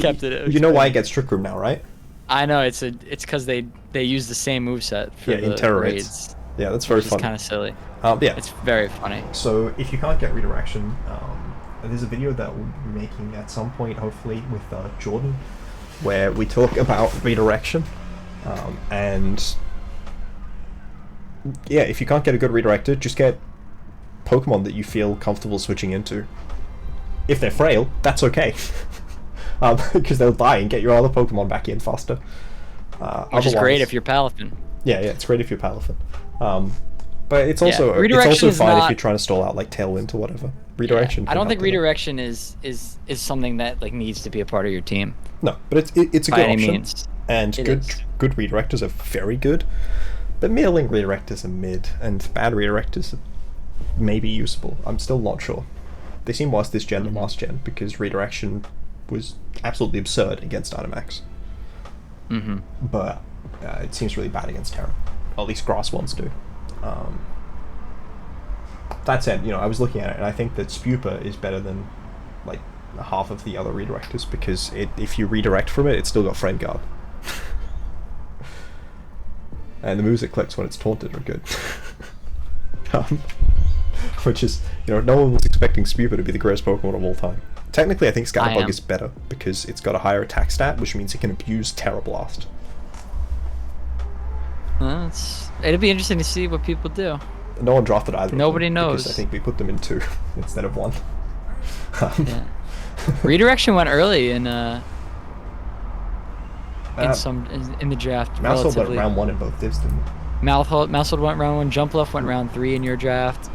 kept it. You know why it gets Trick Room now, right? I know it's because they use the same moveset for the in Terror raids. Yeah, that's very funny. It's kind of silly. Yeah, it's very funny. So if you can't get Redirection, there's a video that we'll be making at some point, hopefully with Jordan, where we talk about Redirection, and yeah, if you can't get a good redirector, just get Pokemon that you feel comfortable switching into. If they're frail, that's okay, because they'll die and get your other Pokemon back in faster. Which is great if you're Palafin. Yeah, it's great if you're Palafin. But it's also fine if you're trying to stall out like Tailwind or whatever. Redirection. I don't think Redirection is something that like needs to be a part of your team. No, but it's a good option. Means. And good redirectors are very good. But middling redirectors are mid, and bad redirectors are maybe usable. I'm still not sure. They seem worse this gen than last gen, because Redirection was absolutely absurd against Dynamax. But it seems really bad against Terra. Well, at least grass ones do. That said, I was looking at it, and I think that Spupa is better than like half of the other redirectors, because if you redirect from it, it's still got Friend Guard. And the moves it clicks when it's taunted are good. Which is, no one was expecting Spupa to be the greatest Pokemon of all time. Technically, I think Scatterbug is better, because it's got a higher attack stat, which means it can abuse Terra Blast. Well, it'll be interesting to see what people do. No one drafted either. Nobody knows. Because I think we put them in 2 instead of 1. Yeah. Redirection went early in the draft. Mousehold went round 1 in both divs, didn't it? Mousehold went round 1. Jumpluff went round 3 in your draft.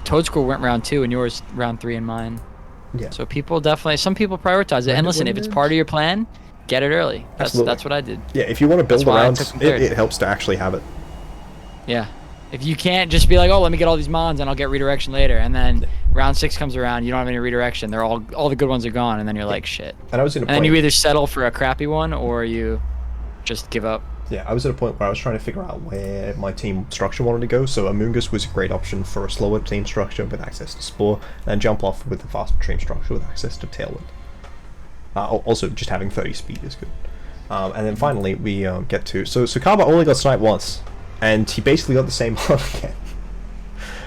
Toadscool went round 2 in yours, round 3 in mine. Yeah. So some people prioritize it. And listen, if it's part of your plan, get it early. That's what I did. Yeah, if you want to build around, it helps to actually have it. Yeah. If you can't just be like, oh, let me get all these mons and I'll get redirection later, and then round 6 comes around, you don't have any redirection. They're all the good ones are gone, and then you're like, shit. And I was in a point. And then you either settle for a crappy one or you just give up. Yeah, I was at a point where I was trying to figure out where my team structure wanted to go. So Amoonguss was a great option for a slower team structure with access to Spore, and Jumpluff with a faster team structure with access to Tailwind. Also, just having 30 speed is good. And then finally, we get to... So Sucaba only got sniped once, and he basically got the same hunt again.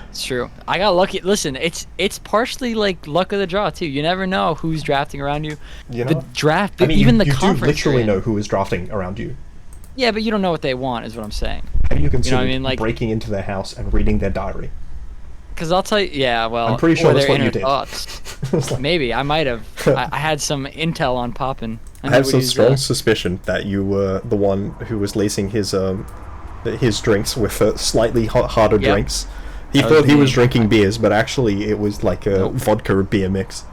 It's true. I got lucky. Listen, it's partially like luck of the draw, too. You never know who's drafting around you. You know? The draft, I mean, even the you conference. do literally know who is drafting around you. Yeah, but you don't know what they want, is what I'm saying. How do you consider what I mean? Like, breaking into their house and reading their diary? Because I'll tell you, yeah, well, I'm pretty sure or that's their what you inner did. thoughts. Maybe I might have. I had some intel on poppin'. I have some strong suspicion that you were the one who was lacing his drinks with slightly harder drinks. He thought he was drinking beers, but actually it was like a vodka or beer mix.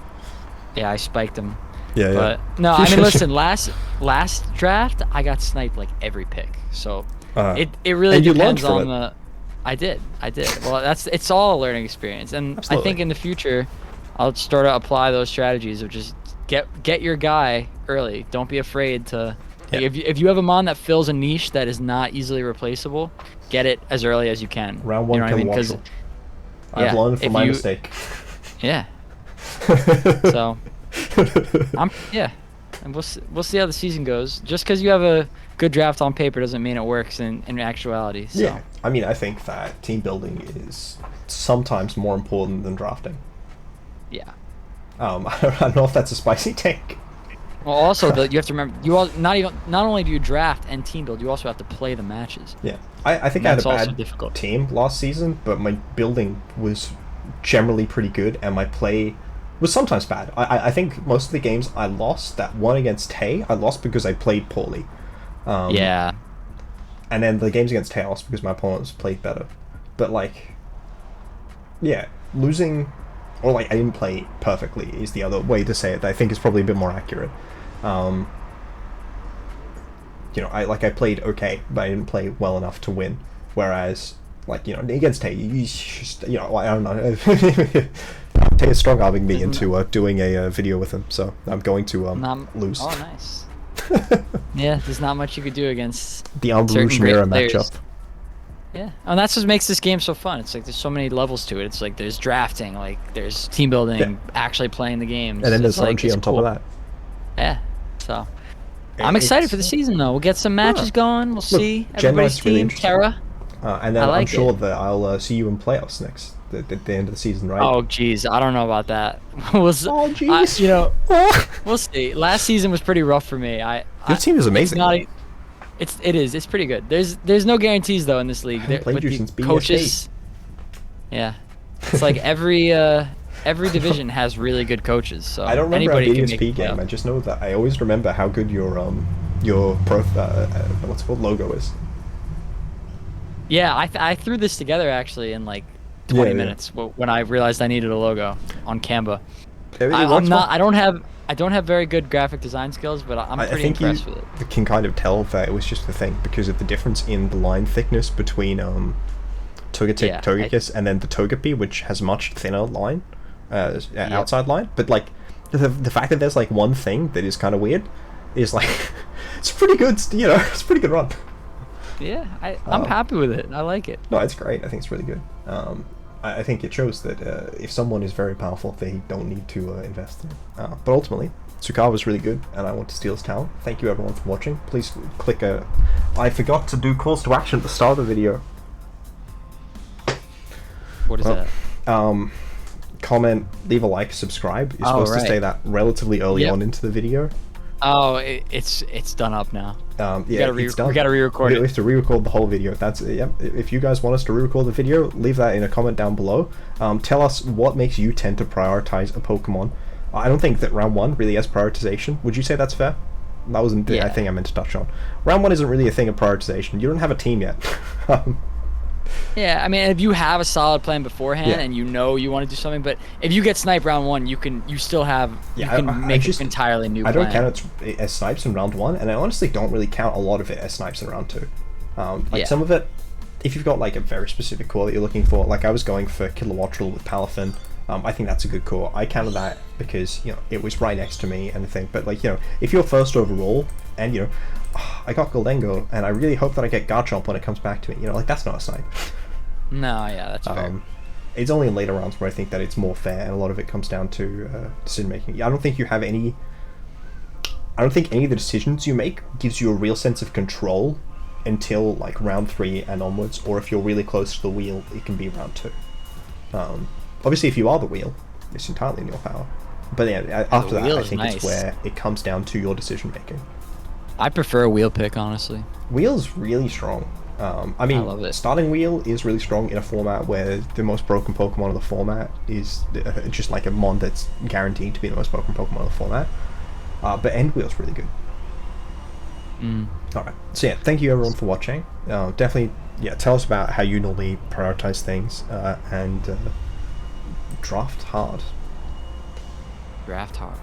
Yeah, I spiked him. Yeah, but, no, I mean, listen, last draft I got sniped like every pick, so it really depends on the. I did. Well, it's all a learning experience, and Absolutely. I think in the future I'll start to apply those strategies of just get your guy early. Don't be afraid to. Like, if you have a mon that fills a niche that is not easily replaceable, get it as early as you can. Round 1 you know what I mean? I've learned from my mistake. Yeah. So, and we'll see how the season goes. Just because you have a good draft on paper doesn't mean it works in actuality. So. Yeah, I mean, I think that team building is sometimes more important than drafting. Yeah. I don't know if that's a spicy take. Well, also you have to remember not only do you draft and team build, you also have to play the matches. Yeah, I think I had a bad team last season, but my building was generally pretty good, and my play was sometimes bad. I think most of the games I lost, that one against Tay, I lost because I played poorly. Yeah. And then the games against Tay, I lost because my opponents played better. But like, yeah, losing, or like I didn't play perfectly is the other way to say it that I think is probably a bit more accurate. You know, I played okay, but I didn't play well enough to win. Whereas, like, you know, against Tay, you just, you know, I don't know. Tay is strong-arming me into doing a video with him, so I'm going to lose. Oh, nice. Yeah, there's not much you could do against the Rouge Mirror matchup. Yeah, and that's what makes this game so fun. It's like there's so many levels to it. It's like there's drafting, like there's team building, actually playing the games. And then there's like, RNG on top of that. Yeah, so I'm excited for the season though. We'll get some matches going. We'll see everybody's team. Terra. And then I'm sure that I'll see you in playoffs next at the end of the season, right? Oh jeez, I don't know about that. We'll jeez. You know, we'll see. Last season was pretty rough for me. Your team is amazing. It is. It's pretty good. There's no guarantees though in this league. With the coaches. Yeah, it's like every division has really good coaches. So I don't remember our anybody BSP game. I just know that I always remember how good your what's it called, logo is. Yeah, I threw this together actually in like 20 minutes when I realized I needed a logo on Canva. I don't have very good graphic design skills, but I'm pretty impressed with it. I can kind of tell that it was just the thing because of the difference in the line thickness between Togekiss and then the Togepi, which has much thinner line, outside line. But like the fact that there's like one thing that is kind of weird is like it's pretty good. You know, it's a pretty good run. Yeah, I'm happy with it. I like it. No, it's great. I think it's really good. I think it shows that if someone is very powerful, they don't need to invest in it. But ultimately, Sucaba was really good, and I want to steal his talent. Thank you everyone for watching. Please click I forgot to do calls to action at the start of the video. What is that? Comment, leave a like, subscribe. You're supposed to say that relatively early on into the video. Oh, it's done up now. Yeah, we gotta re-record it. We have to re-record the whole video. That's If you guys want us to re-record the video, leave that in a comment down below. Tell us what makes you tend to prioritize a Pokemon. I don't think that round 1 really has prioritization. Would you say that's fair? That wasn't the thing I meant to touch on. Round 1 isn't really a thing of prioritization. You don't have a team yet. Yeah, I mean, if you have a solid plan beforehand and you know you want to do something, but if you get sniped round 1, you still have make an entirely new plan. I don't count it as snipes in round 1, and I honestly don't really count a lot of it as snipes in round 2. Some of it if you've got like a very specific core that you're looking for, like I was going for Kilowattrel with Palafin. I think that's a good core. I counted that because, you know, it was right next to me and the thing. But like, you know, if you're first overall and, you know, I got Goldengo and I really hope that I get Garchomp when it comes back to me, you know, like that's not a snipe. No, yeah, that's fair. It's only in later rounds where I think that it's more fair, and a lot of it comes down to decision making. I don't think you have any. I don't think any of the decisions you make gives you a real sense of control until like round 3 and onwards, or if you're really close to the wheel, it can be round 2. Obviously, if you are the wheel, it's entirely in your power. But yeah, after that, I think it's where it comes down to your decision making. I prefer a wheel pick, honestly. Wheel's really strong. I mean, I love it. starting wheel is really strong in a format where the most broken Pokemon of the format is just like a mon that's guaranteed to be the most broken Pokemon of the format. But end wheel's really good. Alright, so yeah, thank you everyone for watching. Definitely, yeah, tell us about how you normally prioritize things, and draft hard. Draft hard.